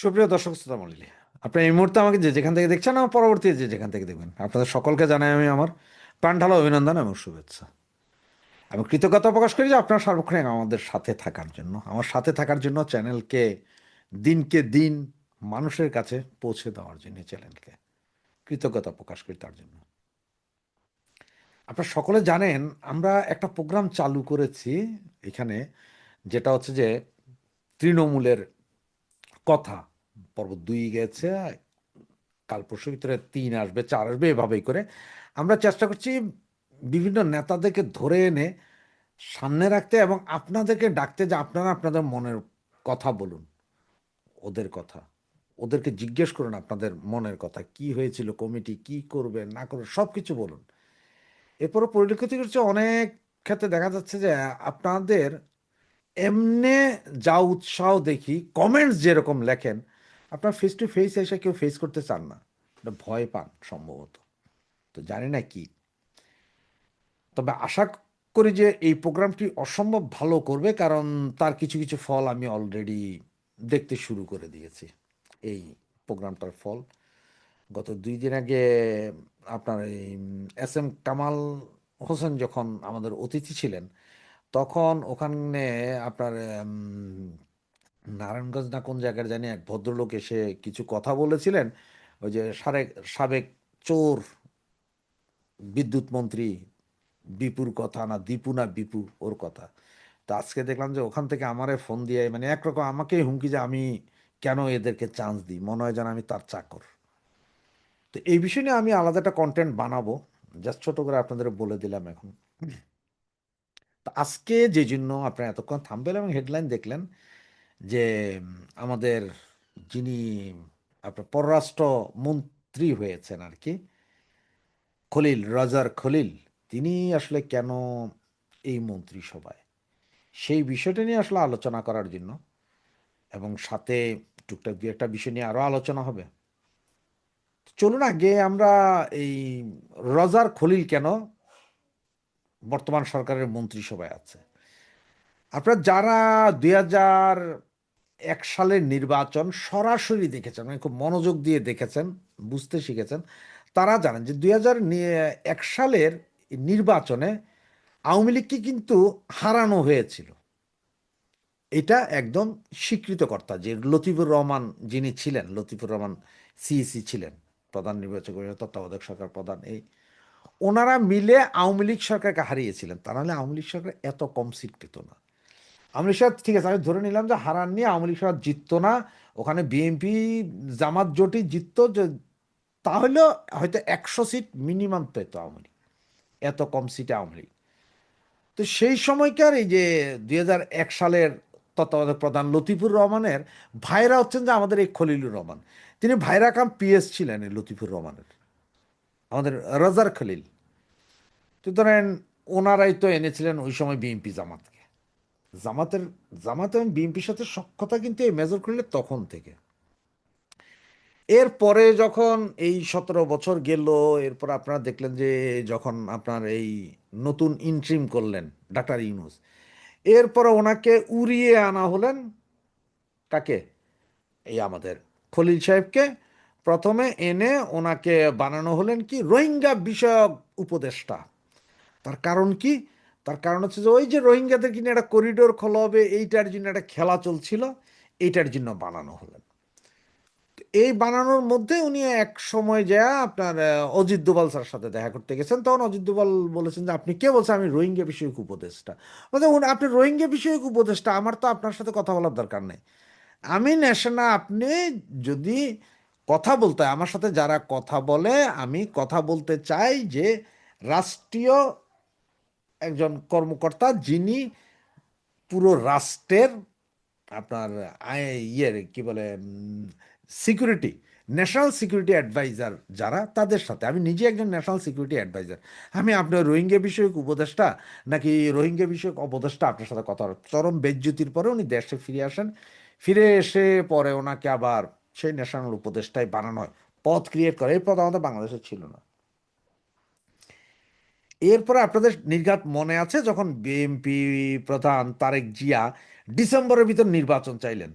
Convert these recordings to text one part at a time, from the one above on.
সুপ্রিয় দর্শক শ্রোতা মণ্ডলী, আপনি এই মুহূর্তে আমাকে যে যেখান থেকে দেখছেন, আমার পরবর্তী যে যেখান থেকে দেখবেন, আপনাদের সকলকে জানাই আমি আমার প্রাণঢালা অভিনন্দন এবং শুভেচ্ছা। আমি কৃতজ্ঞতা প্রকাশ করি যে আপনার সার্বক্ষণিক আমাদের সাথে থাকার জন্য, আমার সাথে থাকার জন্য, চ্যানেলকে দিনকে দিন মানুষের কাছে পৌঁছে দেওয়ার জন্য, চ্যানেলকে কৃতজ্ঞতা প্রকাশ করি তার জন্য। আপনারা সকলে জানেন আমরা একটা প্রোগ্রাম চালু করেছি এখানে, যেটা হচ্ছে যে তৃণমূলের কথা। পর্ব 2 গেছে, কাল পরশুর ভিতরে 3 আসবে, 4 আসবে, এভাবেই করে আমরা চেষ্টা করছি বিভিন্ন নেতাদেরকে ধরে এনে সামনে রাখতে এবং আপনাদেরকে ডাকতে, যে আপনারা আপনাদের মনের কথা বলুন, ওদের কথা, ওদেরকে জিজ্ঞেস করুন আপনাদের মনের কথা, কি হয়েছিল, কমিটি কি করবে না করবে সব কিছু বলুন। এরপরও পরিলক্ষিত করছে অনেক ক্ষেত্রে দেখা যাচ্ছে যে আপনাদের এমনে যা উৎসাহ দেখি, কমেন্টস যেরকম লেখেন, আপনার ফেস টু ফেস এসে কেউ ফেস করতে চান না, এটা ভয় পান সম্ভবত। তো জানি না কি, তবে আশা করি যে এই প্রোগ্রামটি অসম্ভব ভালো করবে, কারণ তার কিছু কিছু ফল আমি অলরেডি দেখতে শুরু করে দিয়েছি। এই প্রোগ্রামটার ফল গত 2 দিন আগে আপনার এই এস এম কামাল হোসেন যখন আমাদের অতিথি ছিলেন, তখন ওখানে আপনার নারায়ণগঞ্জ না কোন জায়গার জানি এক ভদ্রলোক এসে কিছু কথা বলেছিলেন, ওই যে সাবেক সাবেক চোর বিদ্যুৎ মন্ত্রী বিপুর কথা, না দীপু না বিপু, ওর কথা। তো আজকে দেখলাম যে ওখান থেকে আমারে ফোন দিয়ে মানে একরকম আমাকেই হুমকি, যে আমি কেন এদেরকে চান্স দিই, মনে হয় যেন আমি তার চাকর। তো এই বিষয় নিয়ে আমি আলাদা একটা কন্টেন্ট বানাবো, জাস্ট ছোট করে আপনাদের বলে দিলাম এখন। তো আজকে যে জন্য আপনারা এতক্ষণ থাম্বনেল এবং হেডলাইন দেখলেন, যে আমাদের যিনি আপনার পররাষ্ট্র মন্ত্রী হয়েছেন আর কি, খলিল, রাজার খলিল, তিনি আসলে কেন এই মন্ত্রিসভায়, সেই বিষয়টা নিয়ে আসলে আলোচনা করার জন্য, এবং সাথে টুকটাক 2-একটা বিষয় নিয়ে আরও আলোচনা হবে। চলুন আগে আমরা এই রজার খলিল কেন বর্তমান সরকারের মন্ত্রিসভায় আছে। আপনারা যারা 2001 সালের নির্বাচন সরাসরি দেখেছেন, মানে খুব মনোযোগ দিয়ে দেখেছেন, বুঝতে শিখেছেন, তারা জানেন যে 2001 সালের নির্বাচনে আওয়ামী লীগকে কিন্তু হারানো হয়েছিল। এটা একদম স্বীকৃত কর্তা, যে লতিফুর রহমান যিনি ছিলেন, লতিফুর রহমান সিইসি ছিলেন, প্রধান নির্বাচক কমিশনের তত্ত্বাবধায়ক সরকার প্রধান, এই ওনারা মিলে আওয়ামী লীগ সরকারকে হারিয়েছিলেন। তা নাহলে আওয়ামী লীগ সরকার এত কম সিট পেত না। আওয়ামী লীগ সরকার, ঠিক আছে, আমি ধরে নিলাম যে হারাননি, আওয়ামী লীগ সরকার জিততো না, ওখানে বিএনপি জামাত জোটই জিততো, যে তাহলে হয়তো 100 সিট মিনিমাম পেত আওয়ামী লীগ, এত কম সিটে আওয়ামী লীগ। তো সেই সময়কার এই যে 2001 সালের তত্ত্বাবধায়ক প্রধান লতিফুর রহমানের ভাইরা হচ্ছেন যে আমাদের এই খলিলুর রহমান। তিনি ভাইরা কাম পিএস ছিলেন এই লতিফুর রহমানের, আমাদের রাজার খলিল। তো ধরেন ওনারাই তো এনেছিলেন ওই সময় বিএনপি জামাতকে, জামাতের জামাত এবং বিএনপির সাথে সখ্যতা কিন্তু এই মেজর খলিলের তখন থেকে। এরপরে যখন এই 17 বছর গেল, এরপর আপনারা দেখলেন যে যখন আপনার এই নতুন ইন্ট্রিম করলেন ডাক্তার ইউনূস, এরপরে ওনাকে উড়িয়ে আনা হলেন, কাকে, এই আমাদের খলিল সাহেবকে প্রথমে এনে ওনাকে বানানো হলেন কি রোহিঙ্গা বিষয়ক উপদেষ্টা। তার কারণ কি? তার কারণ হচ্ছে যে ওই যে রোহিঙ্গাদের কিনে একটা করিডোর খোলা হবে, এইটার জন্য একটা খেলা চলছিল, এইটার জন্য বানানো হলেন। এই বানানোর মধ্যে উনি এক সময় যা আপনার অজিত দোভাল স্যার সাথে দেখা করতে গেছেন, তখন অজিত দোভাল বলেছেন যে আপনি কে বলছেন, আমি রোহিঙ্গা বিষয়ক উপদেষ্টা। বলছে আপনি রোহিঙ্গা বিষয়ক উপদেষ্টা, আমার তো আপনার সাথে কথা বলার দরকার নেই, আমি ন্যাশনাল, আপনি যদি কথা বলতে হয় আমার সাথে, যারা কথা বলে, আমি কথা বলতে চাই যে রাষ্ট্রীয় একজন কর্মকর্তা, যিনি পুরো রাষ্ট্রের আপনার ইয়ের কি বলে সিকিউরিটি, ন্যাশনাল সিকিউরিটি অ্যাডভাইজার যারা, তাদের সাথে, আমি নিজে একজন ন্যাশনাল সিকিউরিটি অ্যাডভাইজার, আমি আপনার রোহিঙ্গা বিষয়ক উপদেষ্টা নাকি রোহিঙ্গা বিষয়ক উপদেষ্টা আপনার সাথে কথা চরম বেজ্জুতির পরে উনি দেশে ফিরে আসেন। ফিরে এসে পরে ওনাকে আবার সেই ন্যাশনাল উপদেষ্টায় বানানো হয়, পদ ক্রিয়েট করে, এই পদ আমাদের বাংলাদেশে ছিল না। এরপরে আপনাদের নির্ঘাত মনে আছে যখন বিএনপি প্রধান তারেক জিয়া ডিসেম্বরের ভিতর নির্বাচন চাইলেন,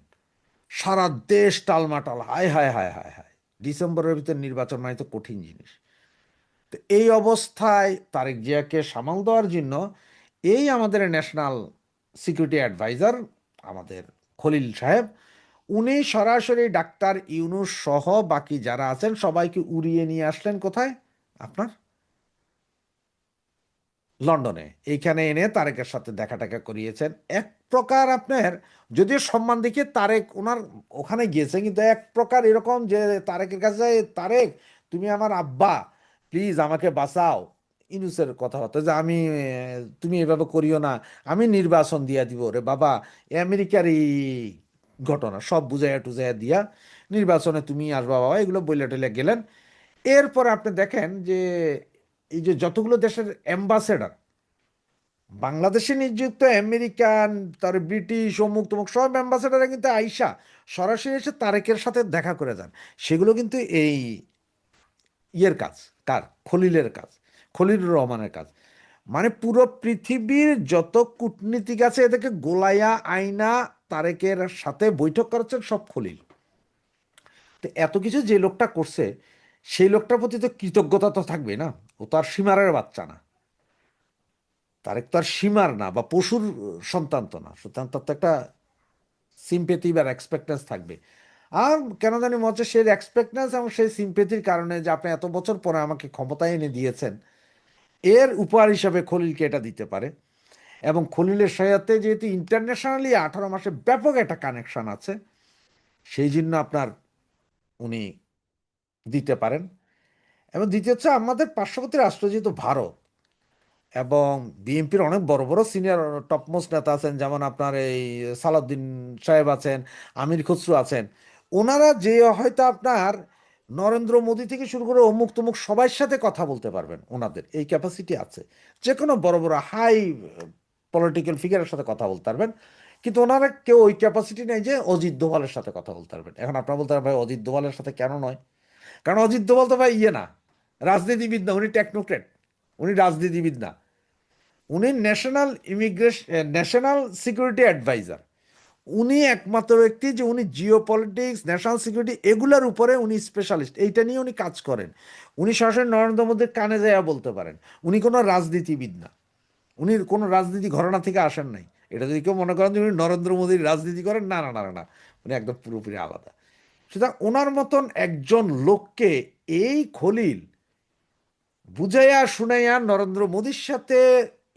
সারা দেশ টালমাটাল, হায় হায় হায় হায় হায়, ডিসেম্বরের ভিতর নির্বাচন মানে তো কঠিন জিনিস। তো এই অবস্থায় তারেক জিয়াকে সামাল দেওয়ার জন্য এই আমাদের ন্যাশনাল সিকিউরিটি অ্যাডভাইজার আমাদের খলিল সাহেব, উনি সরাসরি ডাক্তার ইউনূস সহ বাকি যারা আছেন সবাইকে উড়িয়ে নিয়ে আসলেন কোথায়, আপনার লন্ডনে। এইখানে এনে তারেকের সাথে দেখা টাকা করিয়েছেন। এক প্রকার আপনার, যদিও সম্মান দেখিয়ে তারেক ওনার ওখানে গিয়েছে, কিন্তু এক প্রকার এরকম যে তারেকের কাছে তারেক তুমি আমার আব্বা, প্লিজ আমাকে বাঁচাও, ইনুসের কথাবার্তা যে আমি তুমি এভাবে করিও না, আমি নির্বাচন দিয়া দিব রে বাবা, আমেরিকার এই ঘটনা সব বুঝাইয়া টুজাইয়া দিয়া নির্বাচনে তুমি আসবা বাবা, এগুলো বইলে টইলে গেলেন। এরপর আপনি দেখেন যে এই যে যতগুলো দেশের অ্যাম্বাসেডার বাংলাদেশে নিযুক্ত, আমেরিকান, তার ব্রিটিশ, অমুক তমুক সব অ্যাম্বাসেডাররা কিন্তু আইসা সরাসরি এসে তারেকের সাথে দেখা করে যান। সেগুলো কিন্তু এই ইয়ের কাজ, কার, খলিলের কাজ, খলিলুর রহমানের কাজ। মানে পুরো পৃথিবীর যত কূটনীতিক আছে এদেরকে গোলায়া আইনা তারেকের সাথে বৈঠক করাচ্ছেন সব খলিল। তো এত কিছু যে লোকটা করছে, সেই লোকটার প্রতি তো কৃতজ্ঞতা তো থাকবে না, ও তো আর সীমারের বাচ্চা না, তারেক তো আর সীমার না বা পশুর সন্তান তো না, সুতরাং তার তো একটা সিম্পেথি বা এক্সপেক্টেন্স থাকবে। আর কেন জানি মনে হচ্ছে সেই এক্সপেক্টেন্স এবং সেই সিম্পেথির কারণে যে আপনি এত বছর পরে আমাকে ক্ষমতায় এনে দিয়েছেন, এর উপহার হিসাবে খলিলকে এটা দিতে পারে। এবং খলিলের সাথে যেহেতু ইন্টারন্যাশনালি 18 মাসে ব্যাপক একটা কানেকশন আছে, সেই জন্য আপনার উনি দিতে পারেন। এবং দ্বিতীয় হচ্ছে আমাদের পার্শ্ববর্তী রাষ্ট্র যেহেতু ভারত, এবং বিএনপির অনেক বড় বড় সিনিয়র টপমোস্ট নেতা আছেন, যেমন আপনার এই সালাউদ্দিন সাহেব আছেন, আমির খসরু আছেন, ওনারা যে হয়তো আপনার নরেন্দ্র মোদী থেকে শুরু করে অমুক তমুক সবার সাথে কথা বলতে পারবেন, ওনাদের এই ক্যাপাসিটি আছে, যে কোনো বড় বড় হাই পলিটিক্যাল ফিগারের সাথে কথা বলতে পারবেন। কিন্তু ওনারা কেউ ওই ক্যাপাসিটি নেই যে অজিত দোভালের সাথে কথা বলতে পারবেন। এখন আপনারা বলতে পারবেন ভাই অজিত দোভালের সাথে কেন নয়? কারণ অজিত দোভাল তো ভাই ইয়ে না, রাজনীতিবিদ না, উনি টেকনোক্রেট, উনি রাজনীতিবিদ না, উনি ন্যাশনাল ন্যাশনাল সিকিউরিটি অ্যাডভাইজার। উনি একমাত্র ব্যক্তি যে উনি জিও পলিটিক্স, ন্যাশনাল সিকিউরিটি এগুলোর উপরে উনি স্পেশালিস্ট, এইটা নিয়ে উনি কাজ করেন। উনি সরাসরি নরেন্দ্র মোদীর কানে যাইয়া বলতে পারেন। উনি কোনো রাজনীতিবিদ না, উনি কোনো রাজনীতি ঘরানা থেকে আসেন নাই। এটা যদি কেউ মনে করেন যে উনি নরেন্দ্র মোদীর রাজনীতি করেন, না না না না, উনি একদম পুরোপুরি আলাদা। সুতরাং ওনার মতন একজন লোককে এই খলিল বুঝাইয়া শুনাইয়া নরেন্দ্র মোদীর সাথে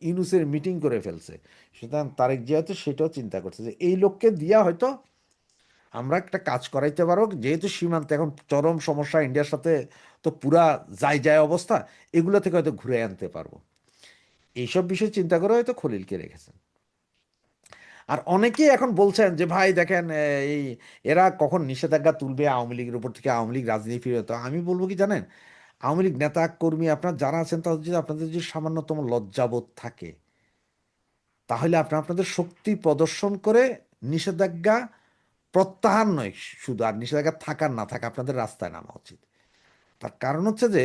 ইউনূসের মিটিং করে ফেলছে। সুতরাং তারেক জিয়া হয়তো সেটাও চিন্তা করছে যে এই লোককে দিয়া হয়তো আমরা একটা কাজ করাইতে পারবো, যেহেতু সীমান্তে এখন চরম সমস্যা ইন্ডিয়ার সাথে, তো পুরা যায় যায় অবস্থা, এগুলো থেকে হয়তো ঘুরে আনতে পারবো। এইসব বিষয় চিন্তা করে হয়তো খলিলকে রেখেছেন। আর অনেকেই এখন বলছেন যে ভাই দেখেন এই এরা কখন নিষেধাজ্ঞা তুলবে আওয়ামী লীগের উপর থেকে, আওয়ামী লীগ রাজনীতি ফিরে। তো আমি বলবো কি জানেন, আওয়ামী লীগ নেতা কর্মী আপনার যারা আছেন, তাদের যদি আপনাদের যদি সামান্যতম লজ্জাবোধ থাকে, তাহলে আপনারা আপনাদের শক্তি প্রদর্শন করে নিষেধাজ্ঞা প্রত্যাহার নয় শুধু, আর নিষেধাজ্ঞা থাকার না থাকা আপনাদের রাস্তায় নামা উচিত। তার কারণ হচ্ছে যে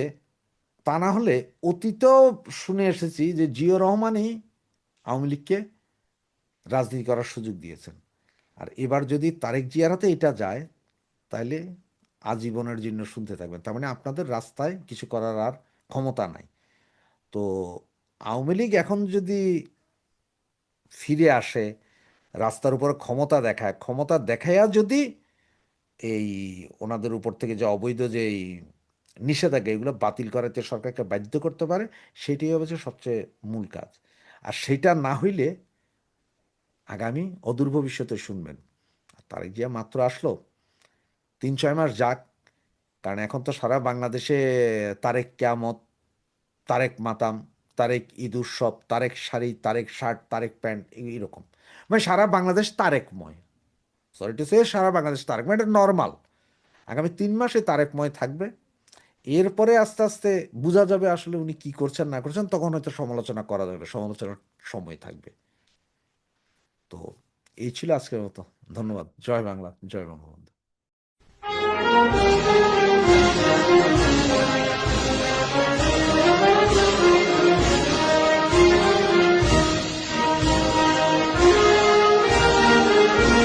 তা না হলে অতীতেও শুনে এসেছি যে জিয়র রহমানই আওয়ামী লীগকে রাজনীতি করার সুযোগ দিয়েছেন। আর এবার যদি তারেক জিয়ার হাতে এটা যায়, তাহলে আজীবনের জন্য শুনতে থাকবেন, তার মানে আপনাদের রাস্তায় কিছু করার আর ক্ষমতা নাই। তো আওয়ামী লীগ এখন যদি ফিরে আসে, রাস্তার উপর ক্ষমতা দেখায়, ক্ষমতা দেখাইয়া যদি এই ওনাদের উপর থেকে যে অবৈধ যে এই নিষেধাজ্ঞা এগুলো বাতিল করাতে সরকারকে বাধ্য করতে পারে, সেটাই হচ্ছে সবচেয়ে মূল কাজ। আর সেটা না হইলে আগামী অদূর ভবিষ্যতে শুনবেন। তারেক জিয়া মাত্র আসলো, 3-6 মাস যাক, কারণ এখন তো সারা বাংলাদেশে তারেক কেয়ামত, তারেক মাতাম, তারেক ঈদ উৎসব, তারেক শাড়ি, তারেক শার্ট, তারেক প্যান্ট, এইরকম, মানে সারা বাংলাদেশ তারেকময়। সরি টু সে, সারা বাংলাদেশ তারেকময়, এটা নর্মাল। আগামী 3 মাসে তারেকময় থাকবে। এরপরে আস্তে আস্তে বোঝা যাবে আসলে উনি কি করছেন না করছেন, তখন হয়তো সমালোচনা করা যাবে, সমালোচনার সময় থাকবে। তো এই ছিল আজকের মতো। ধন্যবাদ। জয় বাংলা, জয় বঙ্গবন্ধু।